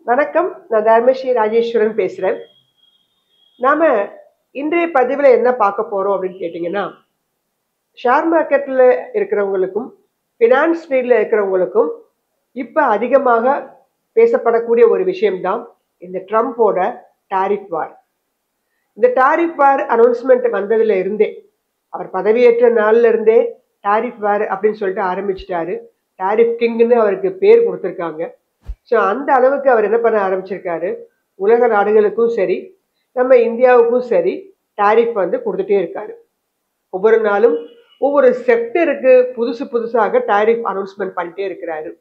வணக்கம். நான் தர்மஸ்ரீ ராஜேஸ்வரன் பேசுறேன். நாம இன்றைய பதிவுல என்ன பார்க்க போறோம் அப்படின்னு கேட்டீங்கன்னா, ஷேர் மார்க்கெட்ல இருக்கிறவங்களுக்கும், ஃபினான்ஸ் ஃபீல்ட்ல இருக்கிறவங்களுக்கும் இப்ப அதிகமாக பேசப்படக்கூடிய ஒரு விஷயம் தான் இந்த ட்ரம்போட டாரிஃப் வார். இந்த டாரிஃப் வார் அனௌன்ஸ்மெண்ட் வந்ததுல இருந்தே, அவர் பதவியேற்ற நாள்ல இருந்தே டாரிஃப் வார் அப்படின்னு சொல்லிட்டு ஆரம்பிச்சிட்டாரு. டாரிஃப் கிங்னு அவருக்கு பேர் கொடுத்துருக்காங்க. ஸோ அந்த அளவுக்கு அவர் என்ன பண்ண ஆரம்பிச்சிருக்காரு, உலக நாடுகளுக்கும் சரி, நம்ம இந்தியாவுக்கும் சரி டாரிஃப் வந்து கொடுத்துட்டே இருக்காரு. ஒவ்வொரு நாளும் ஒவ்வொரு செக்டருக்கு புதுசு புதுசாக டாரிஃப் அனௌன்ஸ்மெண்ட் பண்ணிட்டே இருக்கிறாரு.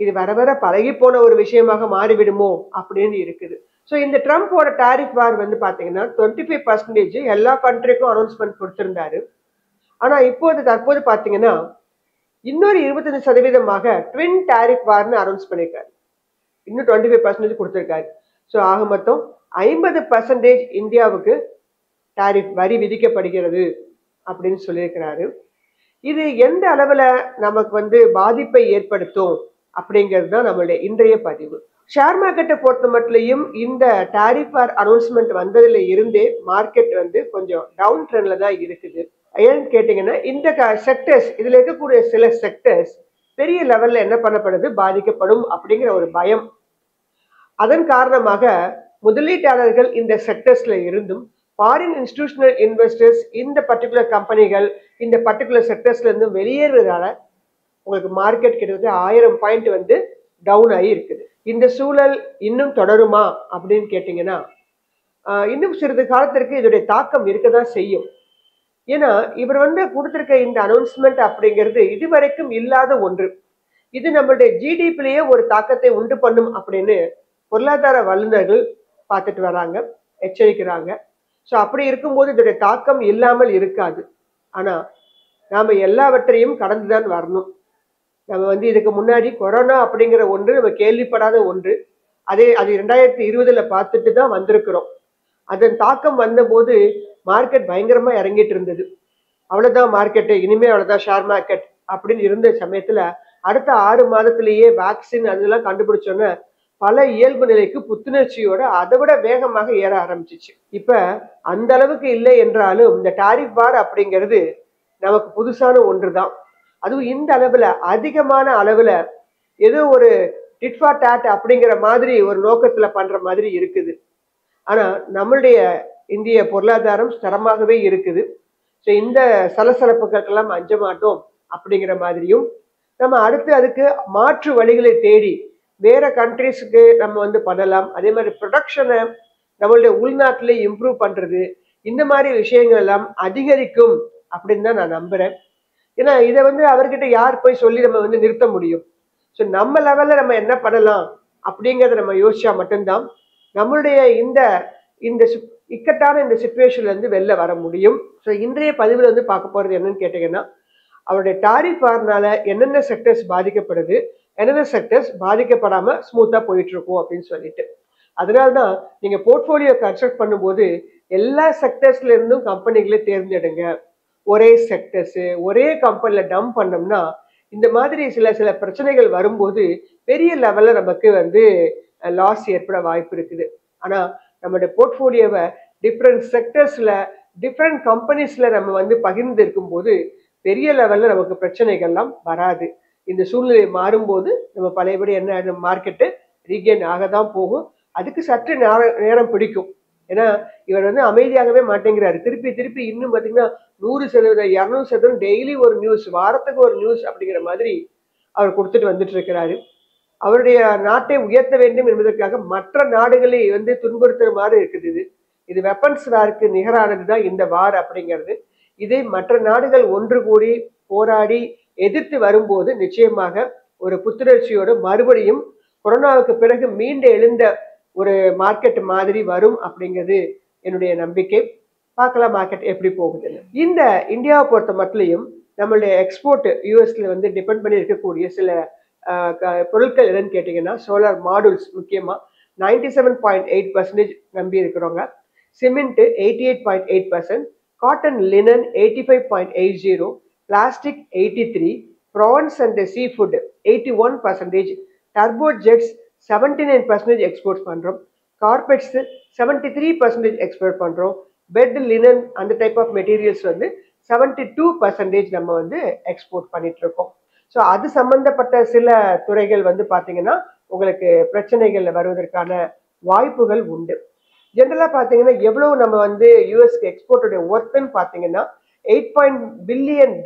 இது வர வர பழகி போன ஒரு விஷயமாக மாறிவிடுமோ அப்படின்னு இருக்குது. ஸோ இந்த ட்ரம்போட டாரிஃப் வார் வந்து பார்த்தீங்கன்னா 25% எல்லா கண்ட்ரிக்கும் அனௌன்ஸ்மெண்ட் கொடுத்திருந்தாரு. ஆனால் தற்போது பார்த்தீங்கன்னா இன்னொரு 25% ட்வின் டாரிஃப் வார்னு அனௌன்ஸ் பண்ணியிருக்காரு. இன்னும் 25% கொடுத்திருக்காரு. ஸோ ஆக மொத்தம் 50% இந்தியாவுக்கு டாரிஃப் வரி விதிக்கப்படுகிறது அப்படின்னு சொல்லியிருக்கிறாரு. இது எந்த அளவுல நமக்கு வந்து பாதிப்பை ஏற்படுத்தும் அப்படிங்கிறது தான் நம்மளுடைய இன்றைய பதிவு. ஷேர் மார்க்கெட்டை பொறுத்த மட்டும் இந்த டாரிஃப் வார் அனௌன்ஸ்மெண்ட் வந்ததுல இருந்தே மார்க்கெட் வந்து கொஞ்சம் டவுன் ட்ரெண்ட்ல தான் இருக்குது. ஏன்னு கேட்டீங்கன்னா இந்த செக்டர்ஸ், இதுல இருக்கக்கூடிய சில செக்டர்ஸ் பெரிய லெவல்ல என்ன பண்ணப்படுது, பாதிக்கப்படும் அப்படிங்கிற ஒரு பயம். அதன் காரணமாக முதலீட்டாளர்கள் இந்த செக்டர்ஸ்ல இருந்தும் ஃபாரின் இன்ஸ்டிடியூஷனல் இன்வெஸ்டர்ஸ் இந்த பர்டிகுலர் கம்பெனிகள் இந்த பர்டிகுலர் செக்டர்ஸ்ல இருந்து வெளியேறதுனால உங்களுக்கு மார்க்கெட் கிட்டத்தட்ட 1000 பாயிண்ட் வந்து டவுன் ஆகி இருக்குது. இந்த சூழல் இன்னும் தொடருமா அப்படின்னு கேட்டீங்கன்னா இன்னும் சிறிது காலத்திற்கு இதோடைய தாக்கம் இருக்கதான் செய்யும். ஏன்னா இவர் வந்து கொடுத்திருக்க இந்த அனௌன்ஸ்மெண்ட் அப்படிங்கிறது இதுவரைக்கும் இல்லாத ஒன்று. இது நம்மளுடைய ஜிடிபிலேயே ஒரு தாக்கத்தை உண்டு பண்ணும் அப்படின்னு பொருளாதார வல்லுநர்கள் பார்த்துட்டு வராங்க, எச்சரிக்கிறாங்க. ஸோ அப்படி இருக்கும்போது இதோடைய தாக்கம் இல்லாமல் இருக்காது. ஆனா நாம எல்லாவற்றையும் கடந்துதான் வரணும். நம்ம வந்து இதுக்கு முன்னாடி கொரோனா அப்படிங்கிற ஒன்று நம்ம கேள்விப்படாத ஒன்று. அது 2020 பார்த்துட்டு தான் வந்திருக்கிறோம். அதன் தாக்கம் வந்தபோது மார்க்கெட் பயங்கரமா இறங்கிட்டு இருந்தது. அவ்வளவுதான் மார்க்கெட்டு, இனிமே அவ்வளவுதான் ஷேர் மார்க்கெட் அப்படின்னு இருந்த சமயத்துல அடுத்த 6 மாதத்திலேயே வேக்சின் அதெல்லாம் கண்டுபிடிச்சோன்னே பல இயல்பு நிலைக்கு புத்துணர்ச்சியோட அதை விட வேகமாக ஏற ஆரம்பிச்சிச்சு. இப்ப அந்த அளவுக்கு இல்லை என்றாலும் இந்த டாரிஃப் வார் அப்படிங்கிறது நமக்கு புதுசான ஒன்று தான். அதுவும் இந்த அளவுல அதிகமான அளவுல ஏதோ ஒரு டிட் ஃபார் டாட் அப்படிங்கிற மாதிரி ஒரு நோக்கத்துல பண்ற மாதிரி இருக்குது. ஆனா நம்மளுடைய இந்திய பொருளாதாரம் ஸ்திரமாகவே இருக்குது. ஸோ இந்த சலசலப்புகளுக்கெல்லாம் அஞ்ச மாட்டோம் அப்படிங்கிற மாதிரியும், நம்ம அடுத்து அதுக்கு மாற்று வழிகளை தேடி வேற கண்ட்ரிஸுக்கு நம்ம வந்து பண்ணலாம். அதே மாதிரி ப்ரொடக்ஷனை நம்மளுடைய உள்நாட்டிலே இம்ப்ரூவ் பண்றது, இந்த மாதிரி விஷயங்கள் எல்லாம் அதிகரிக்கும் அப்படின்னு தான் நான் நம்புறேன். ஏன்னா இதை வந்து அவர்கிட்ட யார் போய் சொல்லி நம்ம வந்து நிறுத்த முடியும்? ஸோ நம்ம லெவல்ல நம்ம என்ன பண்ணலாம் அப்படிங்கிறத நம்ம யோசிச்சா மட்டும்தான் நம்மளுடைய இந்த இந்த இக்கட்டான இந்த சிச்சுவேஷன்ல இருந்து வெளில வர முடியும். ஸோ இன்றைய பதிவில் வந்து பார்க்க போறது என்னன்னு கேட்டீங்கன்னா, அவருடைய டாரிஃப் வார்னால என்னென்ன செக்டர்ஸ் பாதிக்கப்படுது, என்னென்ன செக்டர்ஸ் பாதிக்கப்படாம ஸ்மூத்தா போயிட்டு இருக்கும் அப்படின்னு சொல்லிட்டு. அதனால்தான் நீங்க போர்ட்போலியோ கன்ஸ்ட்ரக்ட் பண்ணும்போது எல்லா செக்டர்ஸ்ல இருந்தும் கம்பெனிகளை தேர்ந்தெடுங்க. ஒரே செக்டர்ஸ் ஒரே கம்பெனில டம்ப் பண்ணோம்னா இந்த மாதிரி சில சில பிரச்சனைகள் வரும்போது பெரிய லெவல்ல நமக்கு வந்து லாஸ் ஏற்பட வாய்ப்பு இருக்குது. ஆனா நம்மளுடைய போர்ட்போலியோவை டிஃப்ரெண்ட் செக்டர்ஸ்ல டிஃப்ரெண்ட் கம்பெனிஸ்ல நம்ம வந்து பகிர்ந்து இருக்கும்போது பெரிய லெவல்ல நமக்கு பிரச்சனைகள்லாம் வராது. இந்த சூழ்நிலை மாறும்போது நம்ம பழையபடி என்ன மார்க்கெட்டு ரீகெயின் ஆக தான் போகும். அதுக்கு சற்று நேரம் பிடிக்கும். ஏன்னா இவர் வந்து அமைதியாகவே மாட்டேங்கிறாரு. திருப்பி திருப்பி இன்னும் பார்த்தீங்கன்னா 100%, 200% டெய்லி ஒரு நியூஸ், வாரத்துக்கு ஒரு நியூஸ் அப்படிங்கிற மாதிரி அவர் கொடுத்துட்டு வந்துட்டு இருக்கிறாரு. அவருடைய நாட்டை உயர்த்த வேண்டும் என்பதற்காக மற்ற நாடுகளை வந்து துன்புறுத்துற மாதிரி இருக்குது. இது வெப்பன்ஸ் வாருக்கு நிகரானது தான் இந்த வார் அப்படிங்கிறது. இதை மற்ற நாடுகள் ஒன்று கூடி போராடி எதிர்த்து வரும்போது நிச்சயமாக ஒரு புத்துணர்ச்சியோடு மறுபடியும் கொரோனாவுக்கு பிறகு மீண்டு எழுந்த ஒரு மார்க்கெட் மாதிரி வரும் அப்படிங்கிறது என்னுடைய நம்பிக்கை. பார்க்கலாம் மார்க்கெட் எப்படி போகுதுன்னு. இந்த இந்தியாவை பொறுத்த மட்டும் நம்மளுடைய எக்ஸ்போர்ட் யூஎஸ்ல வந்து டிபெண்ட் பண்ணி இருக்கக்கூடிய சில பொருட்கள் என்னன்னு கேட்டீங்கன்னா, சோலார் மாடுல்ஸ் முக்கியமா 97.8% நம்பி இருக்கிறவங்க, cement 88.8%, cotton linen 85.80, plastic 83, prawns and seafood 81%, turbo jets 79% export பண்றோம். கார்பெட்ஸ் 73% எக்ஸ்போர்ட் பண்றோம். பெட், லினன் அந்த டைப் ஆஃப் மெட்டீரியல்ஸ் வந்து 72% நம்ம வந்து எக்ஸ்போர்ட் பண்ணிட்டு இருக்கோம். ஸோ அது சம்பந்தப்பட்ட சில துறைகள் வந்து பாத்தீங்கன்னா உங்களுக்கு பிரச்சனைகள் வருவதற்கான வாய்ப்புகள் உண்டு. ஜென்ரலா பாத்தீங்கன்னா எவ்வளவு நம்ம வந்து யூஎஸ்க்கு எக்ஸ்போர்ட்டுடைய ஒர்த்துன்னு பாத்தீங்கன்னா $8 பில்லியன்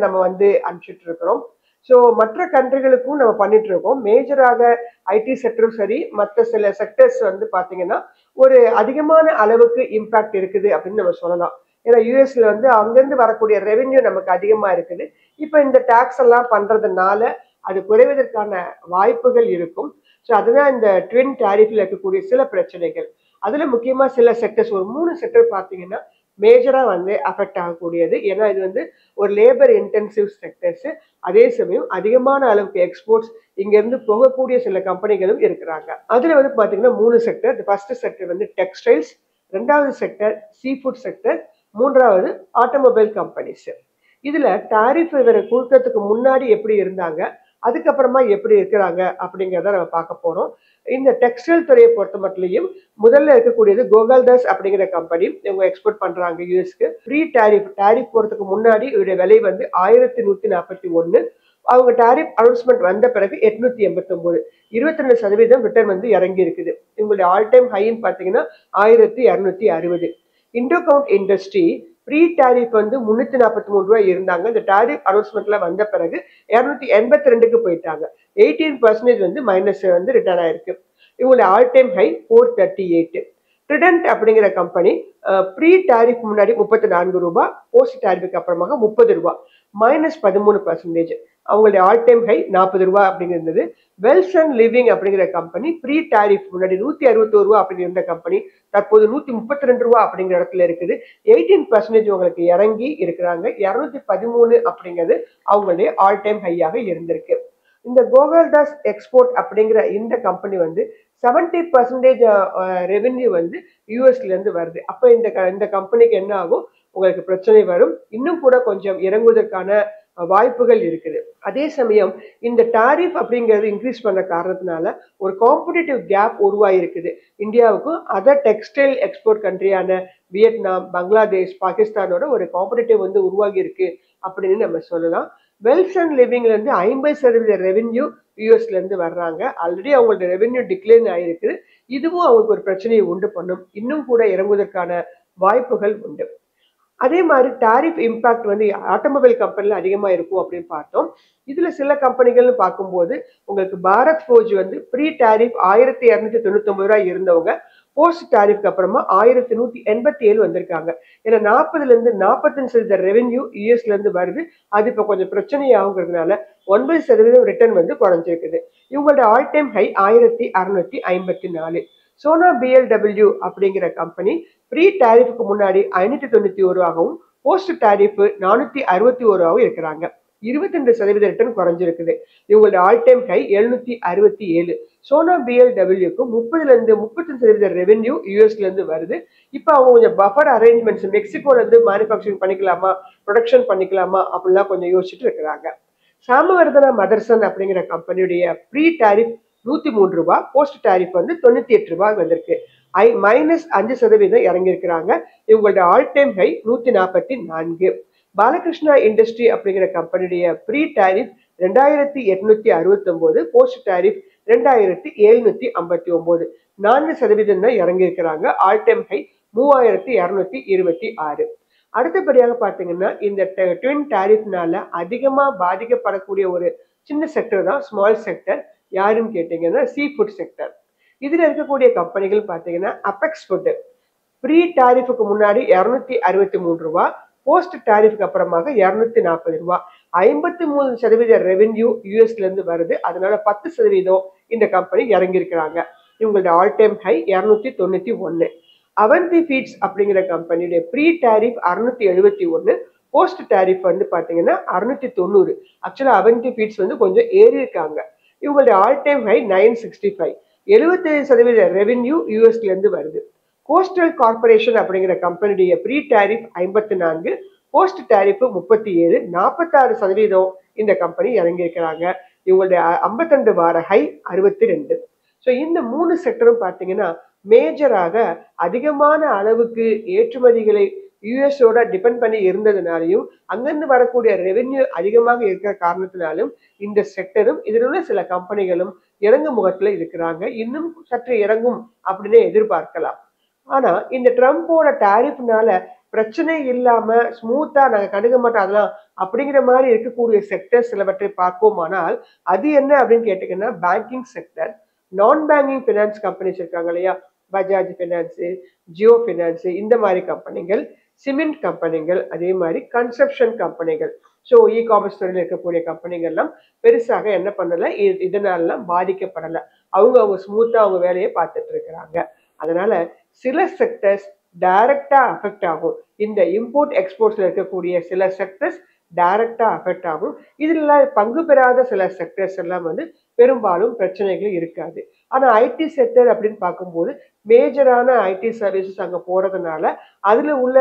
நம்ம வந்து அனுப்பிச்சிட்டு இருக்கிறோம். ஸோ மற்ற கண்ட்ரிகளுக்கும் நம்ம பண்ணிட்டு இருக்கோம். மேஜராக ஐடி செக்டரும் சரி, மற்ற சில செக்டர்ஸ் வந்து பாத்தீங்கன்னா ஒரு அதிகமான அளவுக்கு இம்பாக்ட் இருக்குது அப்படின்னு நம்ம சொல்லலாம். ஏன்னா யூஎஸ்ல வந்து அங்கிருந்து வரக்கூடிய ரெவென்யூ நமக்கு அதிகமா இருக்குது. இப்ப இந்த டாக்ஸ் எல்லாம் பண்றதுனால அது குறைவதற்கான வாய்ப்புகள் இருக்கும். ஸோ அதுதான் இந்த ட்வின் டாரிஃப்ல இருக்கக்கூடிய சில பிரச்சனைகள். அதுல முக்கியமா சில செக்டர்ஸ் ஒரு 3 செக்டர் பாத்தீங்கன்னா மேஜரா வந்து அஃபெக்ட் ஆகக்கூடியது. ஏன்னா இது வந்து ஒரு லேபர் இன்டென்சிவ் செக்டர்ஸ். அதே சமயம் அதிகமான அளவுக்கு எக்ஸ்போர்ட்ஸ் இங்க இருந்து போகக்கூடிய சில கம்பெனிகளும் இருக்கிறாங்க. அதுல வந்து பாத்தீங்கன்னா 3 செக்டர். ஃபர்ஸ்ட் செக்டர் வந்து டெக்ஸ்டைல்ஸ், 2வது செக்டர் சீ ஃபுட் செக்டர், 3வது ஆட்டோமொபைல் கம்பெனிஸ். இதுல டாரிஃப் இவரை கொடுக்கறதுக்கு முன்னாடி எப்படி இருந்தாங்க, அதுக்கப்புறமா எப்படி இருக்கிறாங்க அப்படிங்கிறத நம்ம பார்க்க போறோம். இந்த டெக்ஸ்டைல் துறையை பொறுத்த மட்டும் முதல்ல இருக்கக்கூடியது கோகால்தாஸ் அப்படிங்கிற கம்பெனி. இவங்க எக்ஸ்போர்ட் பண்றாங்க யூஎஸ்க்கு. ப்ரீ டாரிஃப் போறதுக்கு முன்னாடி இவருடைய விலை வந்து 1141. அவங்க டாரிஃப் அனௌன்ஸ்மெண்ட் வந்த பிறகு 889, 22% ரிட்டர்ன் வந்து இறங்கி இருக்குது. இவங்களுடைய ஆல் டைம் ஹைன்னு பாத்தீங்கன்னா 1260. இண்டோகவுண்ட் இண்டஸ்ட்ரி ப்ரீ டாரிஃப் வந்து 343 ரூபாய் இருந்தாங்க. இந்த டாரிஃப் அனௌன்ஸ்மெண்ட்ல வந்த பிறகு 282க்கு போயிட்டாங்க. 18% வந்து மைனஸ் வந்து ரிட்டர்ன் ஆயிருக்கு. இவங்களுடைய ஆல் டைம் ஹை 438. ட்ரிடென்ட் அப்படிங்கிற கம்பெனி ப்ரீ டாரிஃப் முன்னாடி 34 ரூபாய், போஸ்ட் டாரிஃபுக்கு அப்புறமாக 30 ரூபாய், -13%. அவங்களுடைய ஆல் டைம் ஹை 40 ரூபாய் அப்படிங்கிறது. வெல்ஸ் அண்ட் லிவிங் அப்படிங்கிற கம்பெனி ப்ரீ டாரிஃப் முன்னாடி 161 ரூபாய் அப்படிங்கிற இருந்த கம்பெனி தற்போது 132 ரூபாய் அப்படிங்கிற இடத்துல இருக்குது. 18% உங்களுக்கு இறங்கி இருக்கிறாங்க. 213 அப்படிங்கிறது அவங்களுடைய ஆல் டைம் ஹையாக இருந்திருக்கு. இந்த கோகால்தாஸ் எக்ஸ்போர்ட் அப்படிங்கிற இந்த கம்பெனி வந்து 70% ரெவென்யூ வந்து யூஎஸ்ல இருந்து வருது. அப்ப இந்த கம்பெனிக்கு என்ன ஆகும், உங்களுக்கு பிரச்சனை வரும். இன்னும் கூட கொஞ்சம் இறங்குவதற்கான வாய்ப்புகள் இருக்குது. அதே சமயம் இந்த டாரிஃப் அப்படிங்கிறது இன்க்ரீஸ் பண்ண காரணத்தினால ஒரு காம்படிட்டிவ் கேப் உருவாயிருக்குது. இந்தியாவுக்கும் அதர் டெக்ஸ்டைல் எக்ஸ்போர்ட் கண்ட்ரியான வியட்நாம், பங்களாதேஷ், பாகிஸ்தானோட ஒரு காம்படிட்டிவ் வந்து உருவாகி இருக்கு அப்படின்னு நம்ம சொல்லலாம். வெல்ஸ் அண்ட் லிவிங்ல இருந்து 50% ரெவென்யூ யூஎஸ்ல இருந்து வர்றாங்க. ஆல்ரெடி அவங்களோட ரெவென்யூ டிக்ளைன் ஆயிருக்கு. இதுவும் அவங்களுக்கு ஒரு பிரச்சனையை உண்டு பண்ணும். இன்னும் கூட இறங்குவதற்கான வாய்ப்புகள் உண்டு. அதே மாதிரி டாரிஃப் இம்பாக்ட் வந்து ஆட்டோமொபைல் கம்பெனில அதிகமா இருக்கும் அப்படின்னு பார்த்தோம். இதுல சில கம்பெனிகள்னு பார்க்கும்போது உங்களுக்கு பாரத் ஃபோர்ஜ் வந்து ப்ரீ டாரிஃப் 1299 ரூபாய் இருந்தவங்க போஸ்ட் டாரிஃப்க்கு அப்புறமா 1187 வந்திருக்காங்க. ஏன்னா 40ல இருந்து 45% ரெவென்யூ யூஎஸ்ல இருந்து வருது. அது இப்ப கொஞ்சம் பிரச்சனையாகுங்கிறதுனால 9% ரிட்டர்ன் வந்து குறைஞ்சிருக்குது. இவங்களோட all time high 1654. Sona PLW அப்படிங்கிற கம்பெனி ப்ரீ டாரிஃப்க்கு முன்னாடி 591 போஸ்ட் டாரிஃப் 461 இருக்கிறாங்க. 22% ரிட்டர்ன் குறைஞ்சிருக்குது. இவங்களோட ஆல் டைம் ஹை 767. சோனா பிஎல்டபிள்யூக்கு 30ல இருந்து 35% ரெவென்யூ யூஎஸ்ல இருந்து வருது. இப்ப அவங்க கொஞ்சம் பஃபர் அரேஞ்ச்மெண்ட்ஸ் மெக்சிகோல இருந்து மேனுஃபேக்சரிங் பண்ணிக்கலாமா, ப்ரொடக்ஷன் பண்ணிக்கலாமா அப்படிலாம் கொஞ்சம் யோசிச்சுட்டு இருக்கிறாங்க. சாமவர்தனா மதர்சன் அப்படிங்கிற கம்பெனியுடைய ப்ரீ டாரிஃப் 103 ரூபாய், போஸ்ட் டாரிஃப் வந்து 98 ரூபாய் வந்திருக்கு. -5% இறங்கி இருக்கிறாங்க. இவங்களோட all time high 144. Balakrishna industry அப்படிங்கிற கம்பெனியுடைய ப்ரீ டாரிஃப் 2869, போஸ்ட் டாரிஃப் 2759, 4% தான் இறங்கி இருக்கிறாங்க. All time high 3226. அடுத்தபடியாக பாத்தீங்கன்னா இந்த ட்வின் டாரிஃப்னால அதிகமா பாதிக்கப்படக்கூடிய ஒரு சின்ன செக்டர் தான் ஸ்மால் செக்டர். யாருன்னு கேட்டீங்கன்னா சீ ஃபுட் செக்டர். இதுல இருக்கக்கூடிய கம்பெனிகள் பாத்தீங்கன்னா அபெக்ஸ் ஃபுட் ப்ரீ டாரிஃபுக்கு முன்னாடி 263 ரூபாய், போஸ்ட் டாரிஃப்க்கு அப்புறமாக 240 ரூபாய். 53% ரெவென்யூ யூஎஸ்ல இருந்து வருது. அதனால 10% இந்த கம்பெனி இறங்கி இருக்கிறாங்க. இவங்களோட all time high 291. Avanti feeds அப்படிங்கிற கம்பெனியுடைய ப்ரீ டாரிஃப் 671, போஸ்ட் டாரிஃப் வந்து பாத்தீங்கன்னா 690. ஆக்சுவலா அவந்தி ஃபீட்ஸ் வந்து கொஞ்சம் ஏறி இருக்காங்க. இவங்களுடைய ஆல் டைம் ஹை 965. 75% ரெவென்யூ யூஎஸ்ல இருந்து வருது. கோஸ்டல் கார்பரேஷன் அப்படிங்கிற கம்பெனியுடைய ப்ரீ டாரிஃப் 54, போஸ்ட் டாரிஃப் 37, 46% இந்த கம்பெனி இறங்கி இருக்கிறாங்க. இவங்களுடைய 52 வார ஹை 62. ஸோ இந்த 3 செக்டரும் பார்த்தீங்கன்னா மேஜராக அதிகமான அளவுக்கு ஏற்றுமதிகளை யூஎஸோட டிபெண்ட் பண்ணி இருந்ததுனாலையும் அங்கிருந்து வரக்கூடிய ரெவென்யூ அதிகமாக இருக்கிற காரணத்தினாலும் இந்த செக்டரும் இதில் உள்ள சில கம்பெனிகளும் இறங்கும் முகத்துல இருக்கிறாங்க. இன்னும் சற்று இறங்கும் அப்படின்னு எதிர்பார்க்கலாம். ஆனா இந்த ட்ரம்போட டாரிஃப்னால பிரச்சனை இல்லாம ஸ்மூத்தா நாங்க கண்டுக்க மாட்டோம் அதெல்லாம் அப்படிங்கிற மாதிரி இருக்கக்கூடிய செக்டர் சிலவற்றை பார்ப்போமானால் அது என்ன அப்படின்னு கேட்டீங்கன்னா பேங்கிங் செக்டர், நான் பேங்கிங் பினான்ஸ் கம்பெனிஸ் இருக்காங்க இல்லையா, பஜாஜ் பினான்ஸ், ஜியோ பினான்ஸ், இந்த மாதிரி கம்பெனிகள், சிமெண்ட் கம்பெனிகள், அதே மாதிரி கன்ஸ்ட்ரக்ஷன் கம்பெனிகள். ஸோ இ காமர்ஸ் துறையில் இருக்கக்கூடிய கம்பெனிகள்லாம் பெருசாக என்ன பண்ணல, இதனாலலாம் பாதிக்கப்படலை. அவங்க ஸ்மூத்தா அவங்க வேலையை பார்த்துட்டு இருக்கிறாங்க. அதனால சில செக்டர்ஸ் டைரக்டா அஃபெக்ட் ஆகும். இந்த இம்போர்ட் எக்ஸ்போர்ட்ஸ்ல இருக்கக்கூடிய சில செக்டர்ஸ் டைரக்டா அஃபெக்ட் ஆகும். இதுல பங்கு பெறாத சில செக்டர்ஸ் எல்லாம் பெரும்பாலும் பிரச்சனைகள் இருக்காது. ஆனா ஐடி செக்டர் அப்படின்னு பார்க்கும்போது மேஜரான ஐடி சர்வீசஸ் அங்க போறதுனால அதுல உள்ள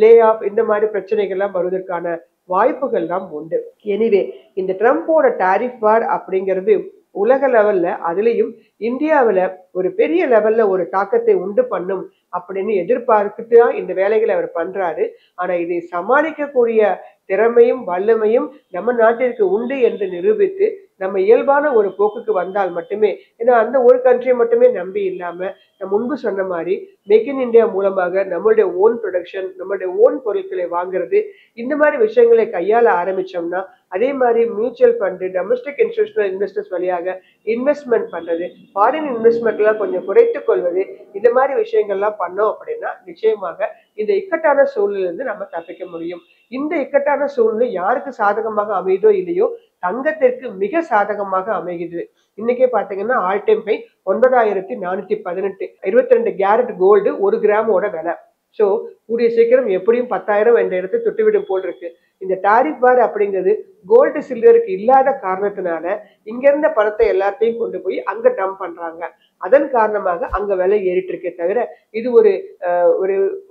லே ஆஃப் இந்த மாதிரி பிரச்சனைகள் எல்லாம் வருவதற்கான வாய்ப்புகள் எல்லாம் உண்டு. எனிவே இந்த ட்ரம்போட டாரிஃப் வார் அப்படிங்கிறது உலக லெவல்ல அதுலயும் இந்தியாவில ஒரு பெரிய லெவல்ல ஒரு தாக்கத்தை உண்டு பண்ணும் அப்படின்னு எதிர்பார்த்துட்டு தான் இந்த வேலைகளை அவர் பண்றாரு. ஆனா இதை சமாளிக்கக்கூடிய திறமையும் வல்லமையும் நம்ம நாட்டிற்கு உண்டு என்று நிரூபித்து நம்ம இயல்பான ஒரு போக்குக்கு வந்தால் மட்டுமே, ஏன்னா அந்த ஒரு கண்ட்ரியை மட்டுமே நம்பி இல்லாம நான் முன்பு சொன்ன மாதிரி மேக் இன் இந்தியா மூலமாக நம்மளுடைய ஓன் ப்ரொடக்ஷன், நம்மளுடைய ஓன் பொருட்களை வாங்குறது, இந்த மாதிரி விஷயங்களை கையாள ஆரம்பிச்சோம்னா, அதே மாதிரி mutual fund, domestic institutional investors வழியாக இன்வெஸ்ட்மெண்ட் பண்றது, ஃபாரின் இன்வெஸ்ட்மெண்ட் எல்லாம் கொஞ்சம் குறைத்துக் கொள்வது, இந்த மாதிரி விஷயங்கள்லாம் பண்ணோம் அப்படின்னா நிச்சயமாக இந்த இக்கட்டான சூழ்நிலிருந்து நம்ம தப்பிக்க முடியும். இந்த இக்கட்டான சூழ்நிலை யாருக்கு சாதகமாக அமையுதோ இல்லையோ தங்கத்திற்கு மிக சாதகமாக அமைகிறது. இன்னைக்கே பாத்தீங்கன்னா all time high 9418, 22 carat gold 1 கிராமோட விலை. ஸோ கூடிய சீக்கிரம் எப்படியும் 10,000 என்ற இடத்தை தொட்டுவிடும் போல் இருக்கு. இந்த டாரிஃப் வார் அப்படிங்கிறது கோல்டு சில்வருக்கு இல்லாத காரணத்தினால இங்க இருந்த பணத்தை எல்லாத்தையும் கொண்டு போய் அங்க டம்ப் பண்றாங்க. அதன் காரணமாக அங்க விலை ஏறிட்டு இருக்கே தவிர இது ஒரு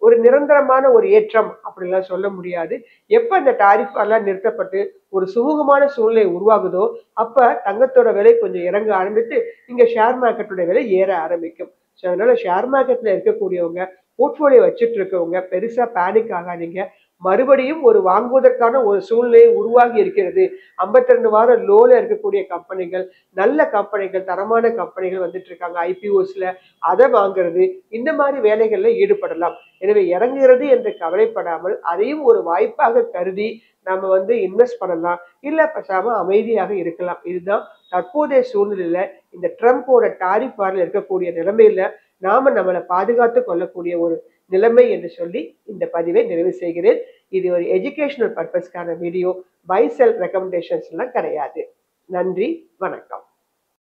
ஒரு நிரந்தரமான ஒரு ஏற்றம் அப்படிலாம் சொல்ல முடியாது. எப்ப இந்த டாரிஃப் எல்லாம் நிறுத்தப்பட்டு ஒரு சுமூகமான சூழ்நிலை உருவாகுதோ அப்ப தங்கத்தோட விலை கொஞ்சம் இறங்க ஆரம்பித்து இங்க ஷேர் மார்க்கெட்டோட விலை ஏற ஆரம்பிக்கும். ஸோ அதனால ஷேர் மார்க்கெட்ல இருக்கக்கூடியவங்க, போர்ட்ஃபோலியோ வச்சுட்டு இருக்கவங்க பெருசா பேனிக் ஆகாதீங்க. மறுபடியும் ஒரு வாங்குவதற்கான ஒரு சூழ்நிலை உருவாகி இருக்கிறது. 52 வாரம் லோல இருக்கக்கூடிய கம்பெனிகள், நல்ல கம்பெனிகள், தரமான கம்பெனிகள் வந்துட்டு இருக்காங்க ஐபிஓஸ்ல, அதை வாங்குறது, இந்த மாதிரி வேலைகள்ல ஈடுபடலாம். எனவே இறங்குகிறது என்று கவலைப்படாமல் அதையும் ஒரு வாய்ப்பாக கருதி நம்ம இன்வெஸ்ட் பண்ணலாம், இல்ல பேசாம அமைதியாக இருக்கலாம். இதுதான் தற்போதைய சூழ்நிலையில இந்த ட்ரம்போட டாரிஃப் வார்ல இருக்கக்கூடிய நிலைமையில நாம நம்மளை பாதுகாத்து கொள்ளக்கூடிய ஒரு நிலைமை என்று சொல்லி இந்த பதிவை நிறைவு செய்கிறேன். இது ஒரு எஜுகேஷனல் பர்பஸ்க்கான வீடியோ, பை செல் ரெக்கமெண்டேஷன்ஸ் எல்லாம் கிடையாது. நன்றி, வணக்கம்.